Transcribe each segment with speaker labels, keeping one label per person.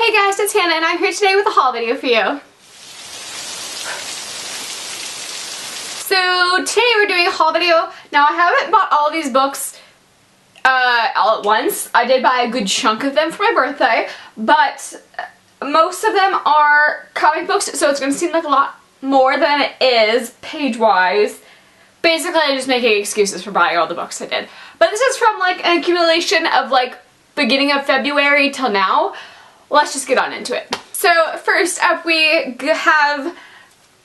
Speaker 1: Hey guys, it's Hannah and I'm here today with a haul video for you. So today we're doing a haul video. Now I haven't bought all of these books all at once. I did buy a good chunk of them for my birthday, but most of them are comic books, so it's going to seem like a lot more than it is page-wise. Basically, I'm just making excuses for buying all the books I did. But this is from like an accumulation of like beginning of February till now. Let's just get on into it. So first up we have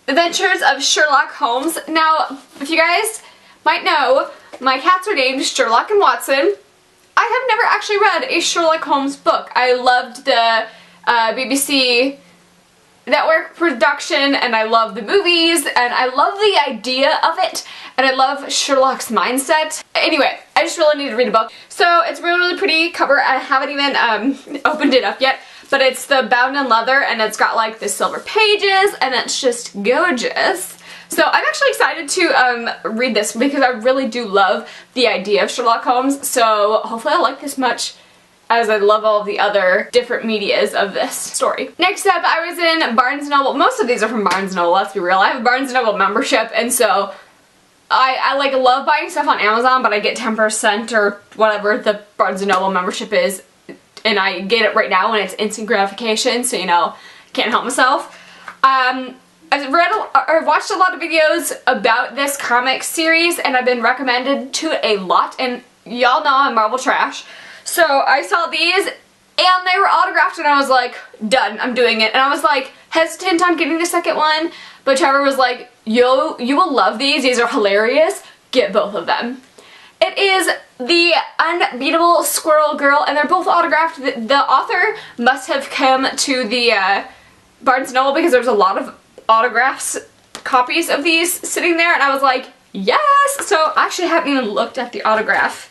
Speaker 1: Adventures of Sherlock Holmes. Now, if you guys might know, my cats are named Sherlock and Watson. I have never actually read a Sherlock Holmes book. I loved the BBC network production, and I love the movies, and I love the idea of it, and I love Sherlock's mindset. Anyway, I just really need to read a book. So it's a really, really pretty cover. I haven't even opened it up yet, but it's the bound in leather, and it's got like the silver pages, and it's just gorgeous. So I'm actually excited to read this because I really do love the idea of Sherlock Holmes, so hopefully I like this much as I love all the other different medias of this story. Next up, I was in Barnes & Noble. Most of these are from Barnes & Noble, let's be real. I have a Barnes & Noble membership, and so I like love buying stuff on Amazon, but I get 10% or whatever the Barnes & Noble membership is, and I get it right now and it's instant gratification, so you know, can't help myself. I've watched a lot of videos about this comic series, and I've been recommended to a lot, and y'all know I'm Marvel trash. So I saw these and they were autographed, and I was like, done, I'm doing it. And I was like hesitant on getting the second one, but Trevor was like, yo, you will love these are hilarious, get both of them. It is The Unbeatable Squirrel Girl, and they're both autographed. The author must have come to the Barnes & Noble because there's a lot of autographs, copies of these sitting there, and I was like, yes! So I actually haven't even looked at the autograph.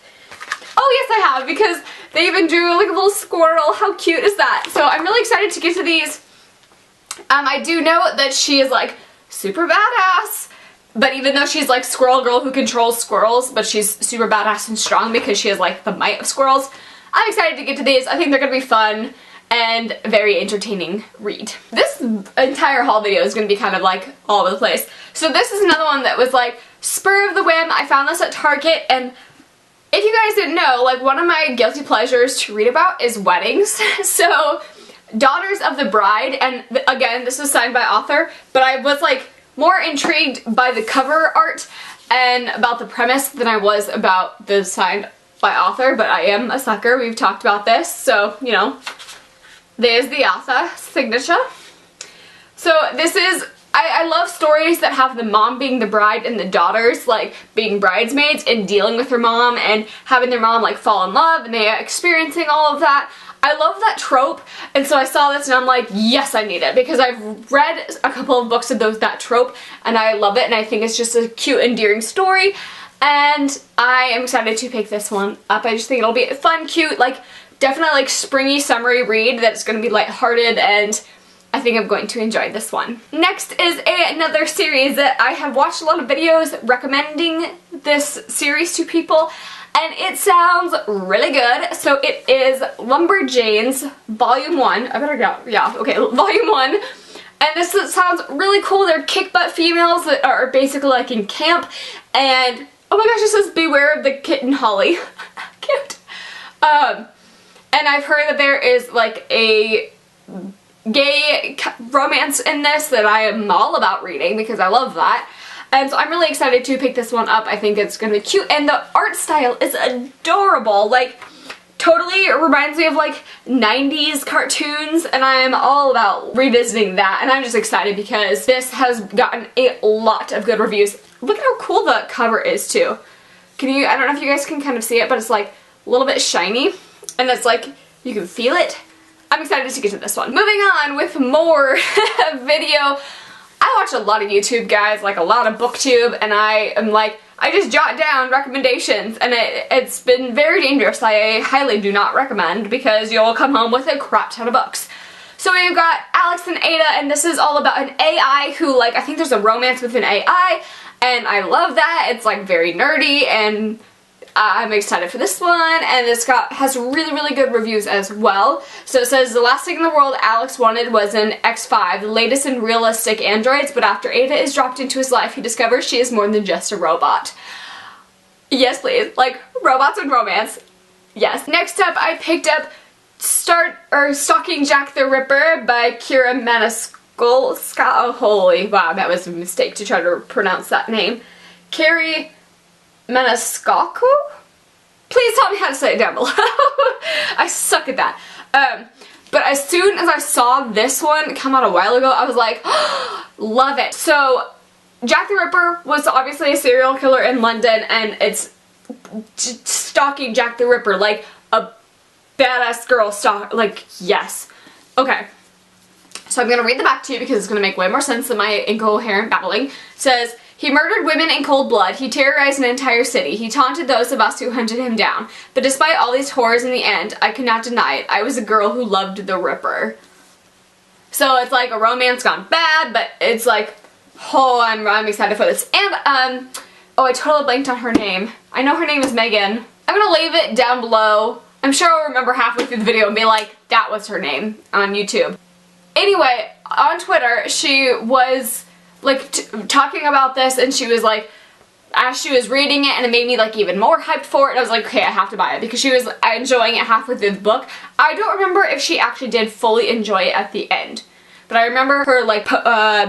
Speaker 1: Oh yes, I have, because they even drew like a little squirrel. How cute is that? So I'm really excited to get to these. I do know that she is like super badass, but even though she's like Squirrel Girl who controls squirrels, but she's super badass and strong because she has like the might of squirrels. I'm excited to get to these. I think they're gonna be fun and very entertaining read. This entire haul video is gonna be kind of like all over the place. So this is another one that was like spur of the whim. I found this at Target, and if you guys didn't know, like one of my guilty pleasures to read about is weddings. So, Daughters of the Bride, and again, this is signed by author, but I was like more intrigued by the cover art and about the premise than I was about the signed by author, but I am a sucker. We've talked about this, so, you know, there's the author signature. So this is, I love stories that have the mom being the bride and the daughters like being bridesmaids and dealing with their mom and having their mom like fall in love and they are experiencing all of that. I love that trope, and so I saw this and I'm like, yes, I need it, because I've read a couple of books of that trope and I love it, and I think it's just a cute, endearing story, and I am excited to pick this one up. I just think it'll be a fun, cute, like definitely like springy, summery read that's going to be lighthearted, and I think I'm going to enjoy this one. Next is another series that I have watched a lot of videos recommending this series to people, and it sounds really good. So it is Lumberjanes Volume 1. I better go, yeah, okay, Volume 1. And this sounds really cool. They're kick-butt females that are basically like in camp, and oh my gosh, it says beware of the kitten Holly. Cute. And I've heard that there is like a gay romance in this that I am all about reading because I love that. And so I'm really excited to pick this one up. I think it's gonna be cute, and the art style is adorable. Like, totally reminds me of like 90s cartoons, and I'm all about revisiting that, and I'm just excited because this has gotten a lot of good reviews. Look at how cool the cover is too. I don't know if you guys can kind of see it, but it's like a little bit shiny, and it's like, you can feel it. I'm excited to get to this one. Moving on with more video. I watch a lot of YouTube, guys, like a lot of booktube, and I am like, I just jot down recommendations, and it's been very dangerous. I highly do not recommend, because you'll come home with a crap ton of books. So we've got Alex and Ada, and this is all about an AI who, like, I think there's a romance with an AI, and I love that. It's like very nerdy, and I'm excited for this one, and it's has really good reviews as well. So it says, the last thing in the world Alex wanted was an X5, the latest in realistic androids, but after Ada is dropped into his life, he discovers she is more than just a robot. Yes, please. Like, robots and romance. Yes. Next up, I picked up Stalking Jack the Ripper by Kira Maniscalco. Oh, holy, wow, that was a mistake to try to pronounce that name. Carrie Maniscalco? Please tell me how to say it down below. I suck at that. But as soon as I saw this one come out a while ago, I was like, oh, love it. So, Jack the Ripper was obviously a serial killer in London, and it's stalking Jack the Ripper, like a badass girl like, yes. Okay. So I'm going to read the back to you because it's going to make way more sense than my incoherent babbling. It says, he murdered women in cold blood. He terrorized an entire city. He taunted those of us who hunted him down. But despite all these horrors in the end, I could not deny it. I was a girl who loved the Ripper. So it's like a romance gone bad, but it's like, oh, I'm excited for this. And, oh, I totally blanked on her name. I know her name is Megan. I'm going to leave it down below. I'm sure I'll remember halfway through the video and be like, that was her name on YouTube. Anyway, on Twitter, she was, like, talking about this, and she was like, as she was reading it, and it made me, like, even more hyped for it, and I was like, okay, I have to buy it, because she was enjoying it halfway through the book. I don't remember if she actually did fully enjoy it at the end, but I remember her, like,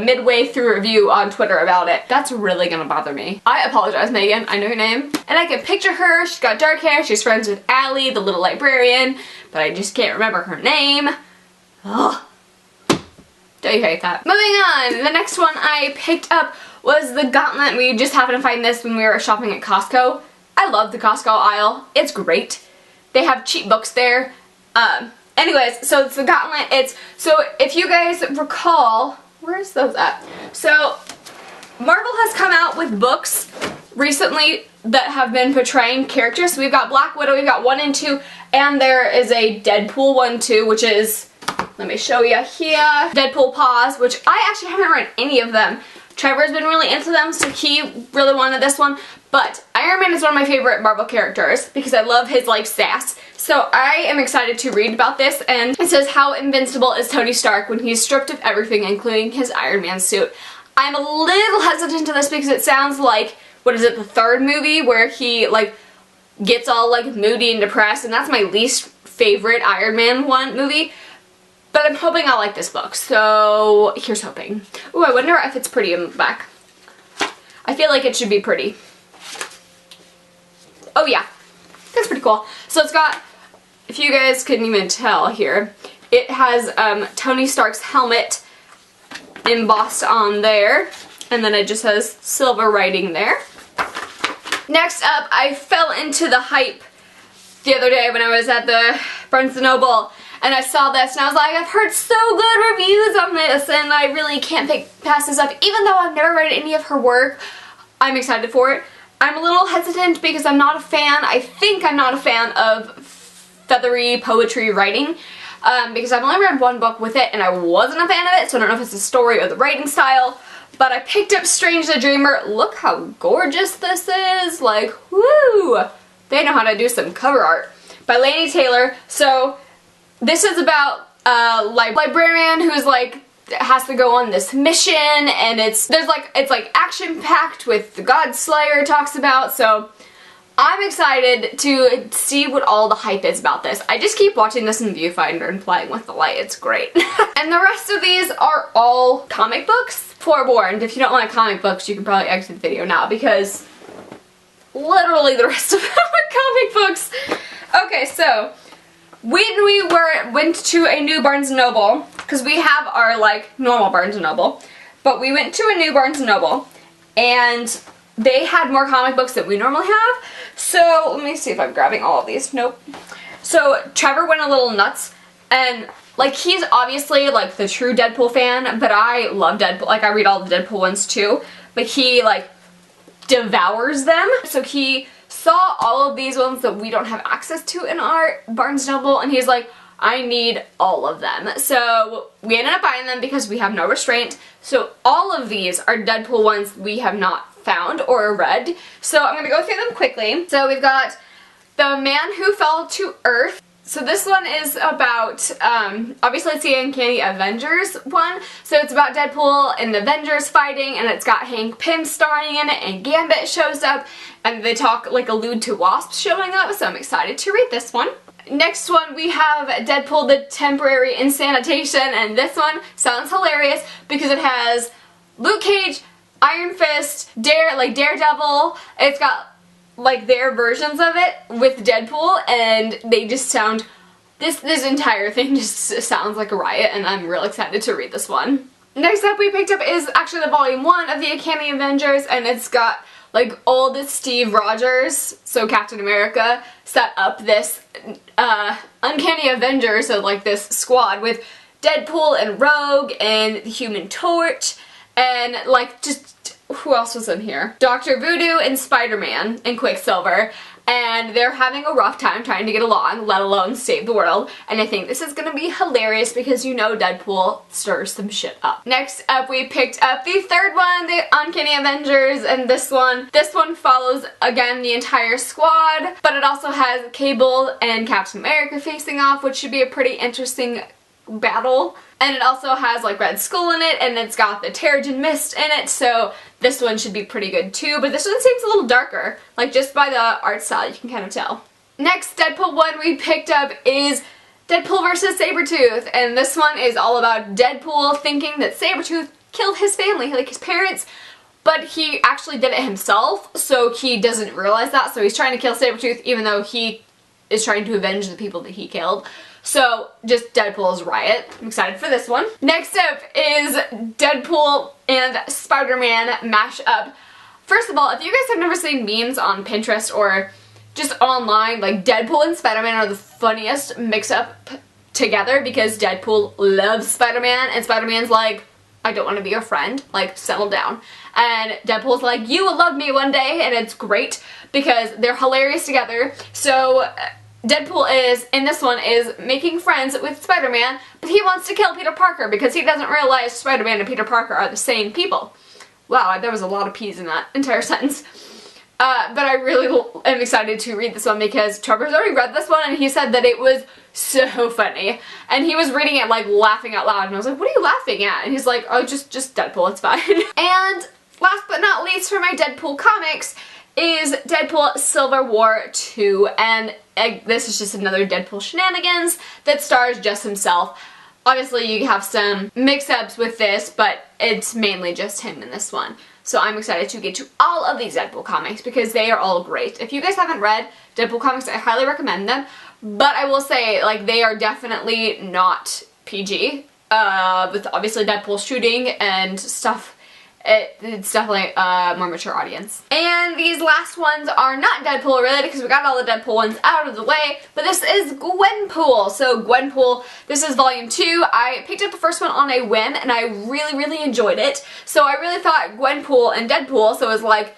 Speaker 1: midway through a review on Twitter about it. That's really gonna bother me. I apologize, Megan. I know your name. And I can picture her. She's got dark hair. She's friends with Allie, the little librarian, but I just can't remember her name. Ugh. Don't you hate that? Moving on, the next one I picked up was The Gauntlet. We just happened to find this when we were shopping at Costco. I love the Costco aisle. It's great. They have cheap books there. Anyways, so it's The Gauntlet. So if you guys recall, where's those at? So Marvel has come out with books recently that have been portraying characters. So we've got Black Widow, we've got 1 and 2, and there is a Deadpool 1 too, which is, let me show you here, Deadpool Paws, which I actually haven't read any of them. Trevor's been really into them, so he really wanted this one. But Iron Man is one of my favorite Marvel characters because I love his, like, sass. So I am excited to read about this, and it says, how invincible is Tony Stark when he's stripped of everything, including his Iron Man suit. I'm a little hesitant to this because it sounds like, what is it, the 3rd movie where he, like, gets all, like, moody and depressed, and that's my least favorite Iron Man movie. But I'm hoping I'll like this book, so here's hoping. Ooh, I wonder if it's pretty in the back. I feel like it should be pretty. Oh yeah, that's pretty cool. So it's got, if you guys couldn't even tell here, it has Tony Stark's helmet embossed on there, and then it just has silver writing there. Next up, I fell into the hype the other day when I was at the Barnes & Noble, and I saw this, and I was like, I've heard so good reviews on this, and I really can't pass this up. Even though I've never read any of her work, I'm excited for it. I'm a little hesitant because I'm not a fan. I think I'm not a fan of feathery poetry writing, because I've only read 1 book with it, and I wasn't a fan of it, so I don't know if it's the story or the writing style. But I picked up Strange the Dreamer. Look how gorgeous this is. Like, woo! They know how to do some cover art. By Laini Taylor. So, this is about a librarian who's like, has to go on this mission, and it's like action-packed with the God Slayer talks about, so I'm excited to see what all the hype is about this. I just keep watching this in Viewfinder and playing with the light. It's great. And the rest of these are all comic books. Forewarned, if you don't like comic books, you can probably exit the video now because literally the rest of them are comic books. Okay, so when we went to a new Barnes & Noble, because we have our, like, normal Barnes & Noble, but we went to a new Barnes & Noble, and they had more comic books than we normally have. So let me see if I'm grabbing all of these. Nope. So Trevor went a little nuts, and like, he's obviously like the true Deadpool fan, but I love Deadpool. Like, I read all the Deadpool ones too, but he like devours them. So he saw all of these ones that we don't have access to in our Barnes & Noble, and he's like, I need all of them. So we ended up buying them because we have no restraint. So all of these are Deadpool ones we have not found or read. So I'm going to go through them quickly. So we've got The Man Who Fell to Earth. So this one is about, obviously it's the Uncanny Avengers one, so it's about Deadpool and the Avengers fighting, and it's got Hank Pym starring in it, and Gambit shows up, and they allude to Wasp showing up, so I'm excited to read this one. Next one we have Deadpool the Temporary Insanitation, and this one sounds hilarious because it has Luke Cage, Iron Fist, Daredevil. It's got their versions of it with Deadpool, and they just sound, this entire thing just sounds like a riot, and I'm real excited to read this one. Next up we picked up is actually the volume 1 of the Uncanny Avengers, and it's got old Steve Rogers, so Captain America, set up this Uncanny Avengers, so this squad with Deadpool and Rogue and the Human Torch, and just who else was in here? Dr. Voodoo and Spider-Man and Quicksilver, and they're having a rough time trying to get along, let alone save the world, and I think this is going to be hilarious because you know Deadpool stirs some shit up. Next up we picked up the third one, the Uncanny Avengers, and this one follows again the entire squad, but it also has Cable and Captain America facing off, which should be a pretty interesting battle. And it also has Red Skull in it, and it's got the Terrigen Mist in it, so this one should be pretty good too, but this one seems a little darker, just by the art style you can kind of tell. Next Deadpool one we picked up is Deadpool vs. Sabretooth, and this one is all about Deadpool thinking that Sabretooth killed his family, his parents, but he actually did it himself, so he doesn't realize that, so he's trying to kill Sabretooth even though he is trying to avenge the people that he killed. So, just Deadpool's riot. I'm excited for this one. Next up is Deadpool and Spider-Man mashup. First of all, if you guys have never seen memes on Pinterest or just online, Deadpool and Spider-Man are the funniest mix-up together because Deadpool loves Spider-Man and Spider-Man's like, I don't want to be your friend, settle down. And Deadpool's like, you will love me one day, and it's great because they're hilarious together. So Deadpool in this one, is making friends with Spider-Man, but he wants to kill Peter Parker because he doesn't realize Spider-Man and Peter Parker are the same people. Wow, there was a lot of P's in that entire sentence. But I really am excited to read this one because Trevor's already read this one and he said that it was so funny. And he was reading it laughing out loud, and I was like, what are you laughing at? And he's like, oh, just Deadpool, it's fine. And last but not least for my Deadpool comics is Deadpool Civil War 2, and this is just another Deadpool shenanigans that stars just himself. Obviously you have some mix-ups with this, but it's mainly just him in this one. So I'm excited to get to all of these Deadpool comics because they are all great. If you guys haven't read Deadpool comics, I highly recommend them, but I will say they are definitely not PG. With obviously Deadpool shooting and stuff, it's definitely a more mature audience. And these last ones are not Deadpool related because we got all the Deadpool ones out of the way, but this is Gwenpool. So Gwenpool, this is volume 2. I picked up the first one on a whim and I really enjoyed it. So I really thought Gwenpool and Deadpool, so it was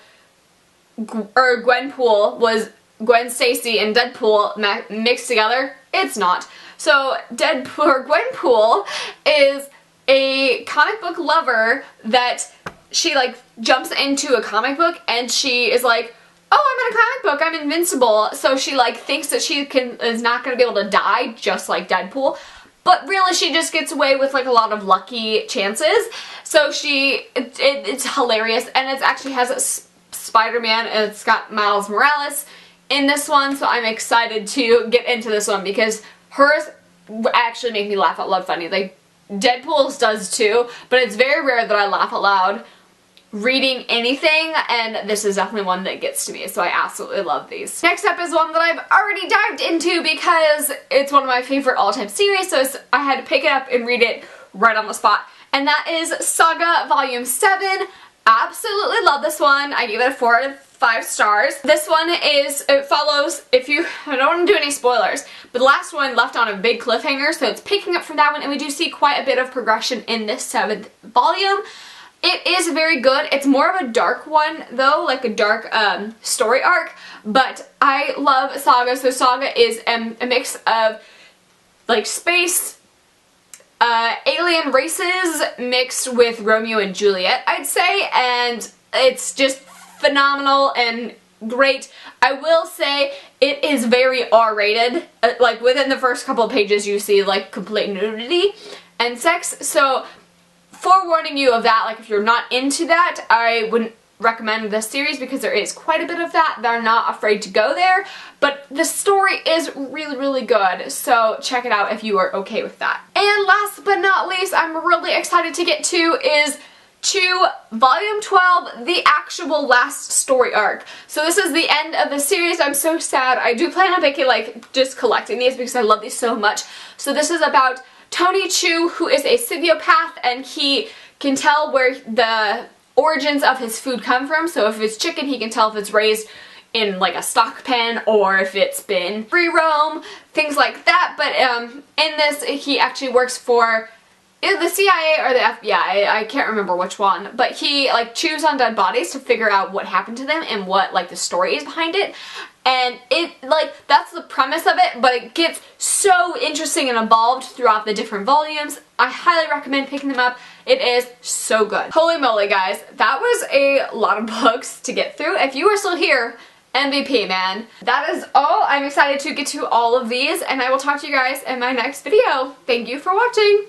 Speaker 1: Gwenpool was Gwen Stacy and Deadpool mixed together. It's not. So Gwenpool is a comic book lover that she jumps into a comic book and she is like, oh, I'm in a comic book, I'm invincible. So she thinks that she is not going to be able to die just like Deadpool. But really she just gets away with a lot of lucky chances. So it's hilarious, and it actually has a Spider-Man, and it's got Miles Morales in this one. So I'm excited to get into this one because hers actually make me laugh out loud funny. Deadpool's does too, but it's very rare that I laugh out loud reading anything, and this is definitely one that gets to me, so I absolutely love these. Next up is one that I've already dived into because it's one of my favorite all-time series, so I had to pick it up and read it right on the spot, and that is Saga Volume 7. Absolutely love this one. I gave it a 4 out of 5 stars. This one it follows, I don't want to do any spoilers, but the last one left on a big cliffhanger, so it's picking up from that one, and we do see quite a bit of progression in this 7th volume. It is very good. It's more of a dark one though, a dark story arc, but I love Saga. So Saga is a mix of space, alien races mixed with Romeo and Juliet, I'd say, and it's just phenomenal and great. I will say it is very R-rated. Like within the first couple of pages you see like complete nudity and sex, so forewarning you of that, like if you're not into that, I wouldn't recommend this series because there is quite a bit of that. They're not afraid to go there, but the story is really, really good, so check it out if you are okay with that. And last but not least, I'm really excited to get to is Volume 12, the actual last story arc. So this is the end of the series. I'm so sad. I do plan on making like just collecting these because I love these so much. So this is about Tony Chu, who is a symbiopath, and he can tell where the origins of his food come from. So if it's chicken, he can tell if it's raised in like a stock pen or if it's been free roam, things like that. But in this, he actually works for either the CIA or the FBI, I can't remember which one, but he like chews on dead bodies to figure out what happened to them and what like the story is behind it. And it, like, that's the premise of it, but it gets so interesting and involved throughout the different volumes. I highly recommend picking them up. It is so good. Holy moly, guys. That was a lot of books to get through. If you are still here, MVP, man. That is all. I'm excited to get to all of these, and I will talk to you guys in my next video. Thank you for watching.